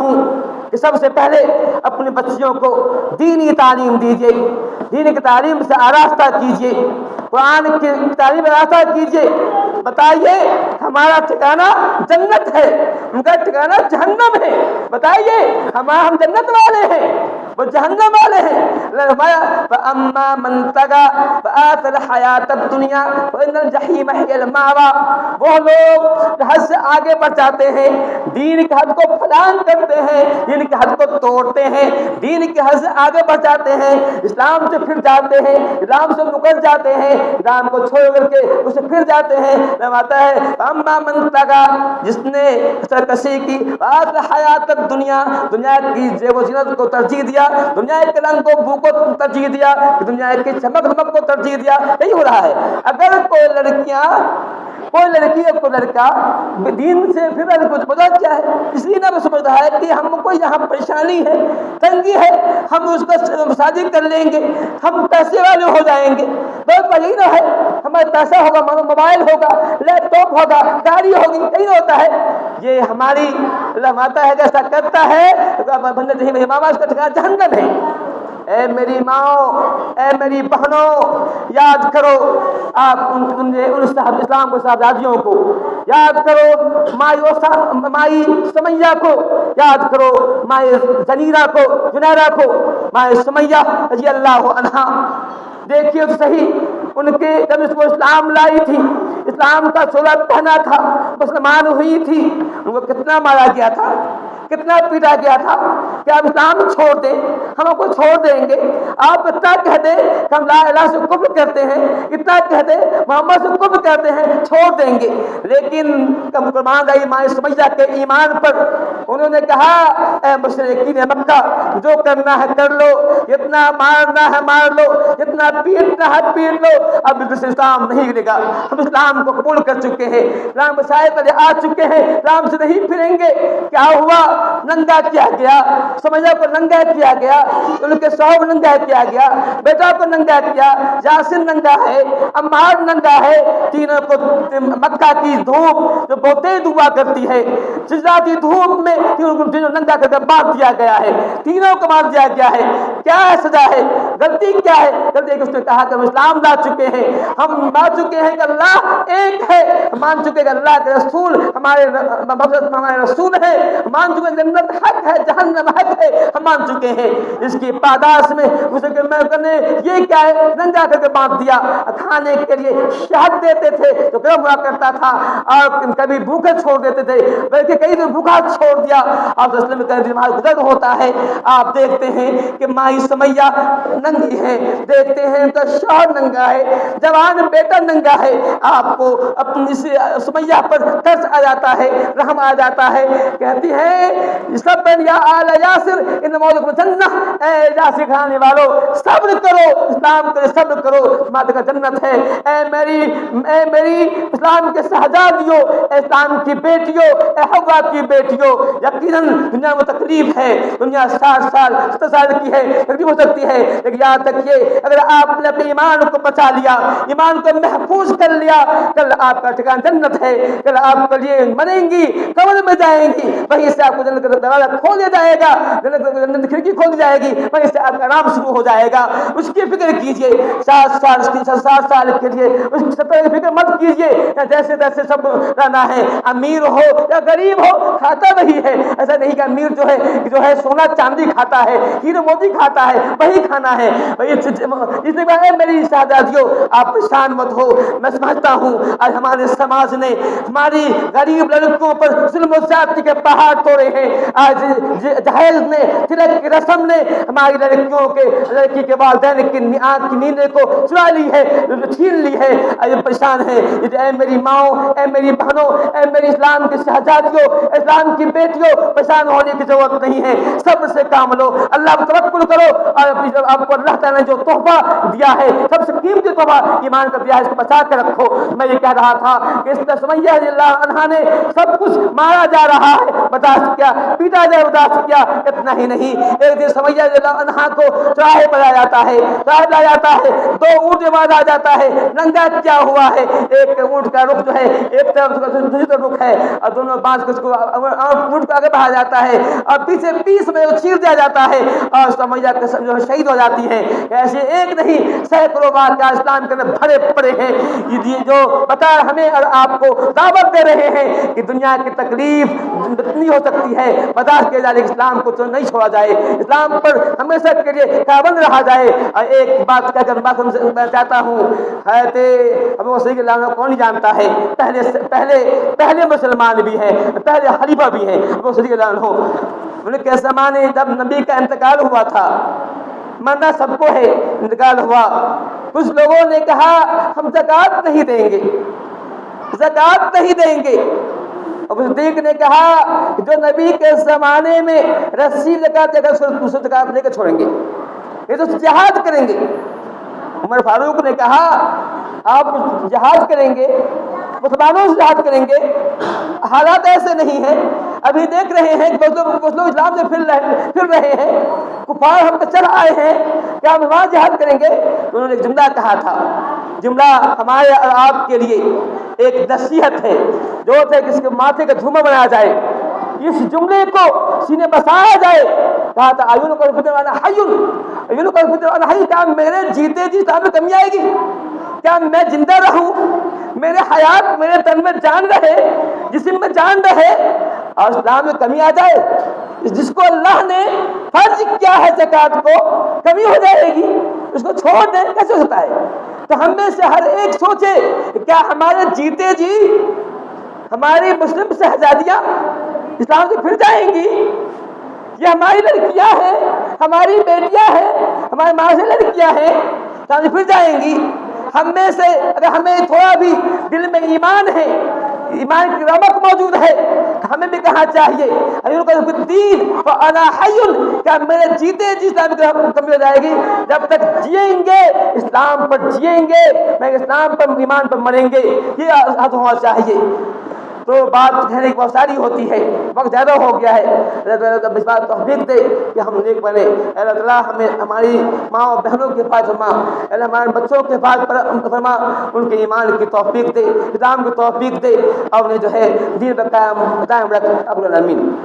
ہوں کہ سب سے پہلے اپنے بچیوں کو دینی تعلیم دیجیے، دین کی تعلیم سے آراستہ کیجیے، قرآن کی تعلیم آراستہ کیجیے۔ بتائیے ہمارا ٹھکانہ جنت ہے، ان کا ٹھکانہ جہنم ہے۔ بتائیے ہم جنت والے ہیں، وہ جہنم والے ہیں۔ فَأَمَّا مَنْ طَغَىٰ وَآثَرَ الْحَيَاةَ الدُّنْيَا فَإِنَّ الْجَحِيمَ هِيَ الْمَأْوَىٰ۔ وہ لوگ حد سے آگے بڑھ جاتے ہیں، دین کی حد کو پھلانگ کرتے ہیں، دین کی حد کو توڑتے ہیں، دین کی حد سے آگے بڑھ جاتے ہیں، اسلام سے پھر جاتے ہیں، اسلام سے مکر جاتے ہیں، اسلام کو چھوڑ کر کے اسے پھر جاتے ہیں۔ آتا ہے اما من طغیٰ، جس نے سرکشی کی، وآثر الحیات الدنیا، دنیا کی زیب و زینت کو ترجیح دیا، دنیا کے رنگ و بو کو ترجیح دیا، دنیا کی چمک دمک کو ترجیح دیا۔ یہی ہو رہا ہے۔ اگر کوئی لڑکی اور کوئی لڑکا دین سے پھر کچھ بدل کیا ہے، اس لیے نہ سمجھ رہا ہے کہ ہم کو یہاں پریشانی ہے، تنگی ہے، ہم اس کو شادی کر لیں گے، ہم پیسے والے ہو جائیں گے۔ بہت یہی نہ ہے، ہمارا پیسہ ہوگا، موبائل ہوگا، لیپ ٹاپ ہوگا، گاڑی ہوگی، یہی ہوتا ہے۔ یہ ہماری اللہ ماتا ہے جیسا کرتا ہے بندہ جہنم، ماما اس کا ٹھکانہ جہنم ہے۔ اے میری ماں، اے میری بہنوں، یاد کرو آپ ان اسلام کو صاحبزادیوں کو یاد کرو، مائی سمیہ کو یاد کرو، مائی زنیرہ کو، جنیرہ کو، مائی سمیہ رضی اللہ عنہا۔ دیکھیے تو صحیح، ان کے جب اس کو اسلام لائی تھی، اسلام کا چولا پہنا تھا، مسلمان ہوئی تھی، ان کو کتنا مارا گیا تھا، کتنا پیٹا گیا تھا کہ آپ اسلام چھوڑ دیں، ہم کو چھوڑ دیں گے۔ آپ اتنا کہہ دیں کہ ہم لا الہ سے کفر کرتے ہیں، اتنا کہہ دیں محمد سے کفر کرتے ہیں، چھوڑ دیں گے۔ لیکن قربان گئی ماں سمیہ کے ایمان پر، انہوں نے کہا اے مشرکین مکہ، جو کرنا ہے کر لو، جتنا مارنا ہے مار لو، جتنا پیٹنا ہے پیٹ لو، اب اسلام نہیں گرے گا، ہم اسلام کو قبول کر چکے ہیں، اسلام مسائل پر آ چکے ہیں، اسلام سے نہیں پھریں گے۔ کیا ہوا؟ ننگا کیا گیا، سمیہ کو ننگا کیا گیا، ان کے شوہر ننگا کیا گیا، بیٹا کو ننگا کیا، یاسر ننگا ہے، عمار ننگا ہے، تینوں کو مکہ کی دھوپ جو بہت تیز ہوا کرتی ہے، چچراتی دھوپ میں تینوں ننگا کر کے مار دیا گیا ہے، تینوں کو مار دیا گیا ہے۔ کیا سزا ہے؟ غلطی کیا ہے؟ غلطی کہ اس نے کہا کہ ہم اسلام لا چکے ہیں، ہم مان چکے ہیں کہ اللہ ایک ہے، مان چکے کہ اللہ کے رسول ہمارے رسول ہے، مان چکے کہ جنت حق ہے، جہنم حق ہے، ہم مان چکے ہیں۔ اس کی پاداش میں اسے نے یہ کیا ہے، ننگا کر کے باندھ دیا۔ کھانے کے لیے شہد دیتے تھے تو گرم ہوا کرتا تھا، اور کبھی بھوکے چھوڑ دیتے تھے، بلکہ کئی دن بھوکا چھوڑ دیا۔ آپ رسول میں کئی دن گزر ہوتا ہے، آپ دیکھتے ہیں کہ مائی سمیہ ننگی ہے، دیکھتے ہیں تو شوہر ننگا ہے، جوان بیٹا ننگا ہے۔ آپ کو اپنی سمیہ پر ترس آ جاتا ہے، رحم آ جاتا ہے، کہتی ہے سب یا آل یاسر ان موجود جنہ، اے یاسر کھانے والو صبر کرو، اسلام کے صبر کرو، تمہاری جنت ہے۔ اے میری اسلام کے شہزادیوں، اے اسلام کی بیٹیوں، اے حوا کی بیٹیوں، یقیناً دنیا میں تکلیف ہے، دنیا 60 سال 70 سال کی ہے، تکلیف ہو سکتی ہے، لیکن یاد رکھیے اگر آپ نے اپنے ایمان کو بچا لیا، ایمان کو محفوظ کر لیا، کل آپ کا ٹھکانہ جنت ہے، کل آپ کے لیے مریں گی، قبر میں جائیں گی، وہیں سے آپ کو جنت کا دروازہ کھول دیا جائے گا، جنت کی کھڑکی کھول دی جائے گی، وہیں سے آپ کا آرام شروع ہو جائے گا۔ اس کی فکر کیجئے، 60 سال کے لیے اس کی 70 کی فکر مت کیجئے، جیسے تیسے سب رہنا ہے، امیر ہو یا غریب ہو کھاتا وہی ہے۔ ایسا نہیں کہ امیر جو ہے سونا چاندی کھاتا ہے، ہیرے موتی کھاتا ہے، وہی کھانا ہے۔ اس نے کہا میری شہزادیوں آپ پریشان مت ہو، میں سمجھتا ہوں آج ہمارے سماج نے ہماری غریب لڑکیوں پر ظلم و زیادتی کے پہاڑ توڑے ہیں، آج جہیز نے، تلک کی رسم نے ہماری لڑکی کے والدین کی آنکھ کی نیندیں کو چرا لی ہے، چھین لی ہے، پریشان ہے۔ اے میری ماؤں، اے میری بہنوں، اے میری اسلام کی شہزادیوں، اسلام کی بیٹیوں، پریشان ہونے کی ضرورت نہیں ہے، صبر سے کام لو، اللہ پر توکل کرو۔ کرو اور آپ کو اللہ تعالیٰ نے جو تحفہ دیا ہے سب سے قیمتی تحفہ ایمان کا دیا ہے، اس کو بچا کے رکھو۔ میں یہ کہہ رہا تھا کہ اس میں سمیہ رضی اللہ عنہا نے سب کچھ مارا جا رہا ہے برداشت کیا، پیٹا جائے برداشت کیا، اتنا ہی نہیں ایک دن سمیہ رضی اللہ عنہا کو چراہے پر لایا جاتا ہے، چراہے لایا جاتا ہے، دو اونٹ مارا جاتا ہے، ننگا کیا ہوا ہے، ایک اونٹ کا رخ جو ہے ایک طرف دوسری طرف رخ ہے اور دونوں بانس کو اونٹ کو آگے بڑھا جاتا ہے اور پیچھے پیس میں چیر دیا جاتا ہے اور سمیہ جو شہید ہو جاتی ہے۔ ایسے ایک نہیں سینکڑوں واقعہ اسلام کے اندر بھرے پڑے ہیں یہ جو بتا ہمیں اور آپ کو دعوت دے رہے ہیں کہ دنیا کی تکلیف اتنی ہو سکتی ہے برداشت کیا جائے، اسلام کو تو نہیں چھوڑا جائے، اسلام پر ہمیشہ کے لیے پابند رہا جائے۔ اور ایک بات کہہ کر میں چاہتا ہوں، حضرت ابو بکر رضی اللہ عنہ کون جانتا ہے، پہلے مسلمان بھی ہیں، پہلے خلیفہ بھی ہیں ابو بکر رضی اللہ عنہ۔ ان کے زمانے جب نبی کا انتقال ہوا تھا، مرنا سب کو ہے، انتقال ہوا، کچھ لوگوں نے کہا ہم زکوٰۃ نہیں دیں گے، زکوٰۃ نہیں دیں گے۔ ابو صدیق نے کہا جو نبی کے زمانے میں رسی لگا دے کر زکوٰۃ لے کے چھوڑیں گے، یہ تو جہاد کریں گے۔ عمر فاروق نے کہا آپ جہاد کریں گے، مسلمانوں سے جہاد کریں گے، حالات ایسے نہیں ہیں، ابھی دیکھ رہے ہیں کہ کچھ لوگ اسلام سے پھر رہے ہیں، کفار ہم پہ چڑھ آئے ہیں، کیا ہم وہاں جہاد کریں گے؟ تو انہوں نے ایک جملہ کہا تھا، جملہ ہمارے اور آپ کے لیے ایک نصیحت ہے، جو ہے کہ اس کے ماتھے کا دھومہ بنایا جائے، اس جملے کو سینے بسایا جائے۔ کہا تھا ایون کو فتن وانا حیون، ایون کو فتن وانا حیون، کیا میرے جیتے جی اسلام میں کمی آئے گی؟ کیا میں زندہ رہوں، میرے حیات میرے تن میں جان رہے، جسم میں جان رہے اور اسلام میں کمی آ جائے؟ جس کو اللہ نے فرض کیا ہے زکوٰۃ کو، کمی ہو جائے گی، اس کو چھوڑ دیں کیسے ہوتا ہے؟ تو ہم میں سے ہر ایک سوچے کیا ہمارے جیتے جی ہماری مسلم شہزادیاں اسلام سے پھر جائیں گی؟ یہ ہماری لڑکیاں ہیں، ہماری بیٹیاں ہیں، ہمارے ماں سے لڑکیاں ہیں، اسلام سے پھر جائیں گی؟ ہم میں سے اگر ہمیں تھوڑا بھی دل میں ایمان ہے، ایمان کی رمق موجود ہے، ہمیں بھی کہنا چاہیے کیا میرے جیتے جی اسلام کی کمی ہو جائے گی؟ جب تک جیئیں گے اسلام پر جیئیں گے، میں اسلام پر ایمان پر مریں گے، یہ حد ہونا چاہیے۔ تو بات کہنے کی بہت ساری ہوتی ہے، وقت زیادہ ہو گیا ہے، اللہ تعالیٰ اس بات توفیق دے کہ ہم نیک بنے۔ اللہ تعالیٰ ہمیں ہماری ماں اور بہنوں کے حفاظت فرما، اللہ ہمارے بچوں کے حفاظت فرما، ان کے ایمان کی توفیق دے، اسلام کی توفیق دے اور انہیں جو ہے دین پر قائم رکھ، ابو العالمین۔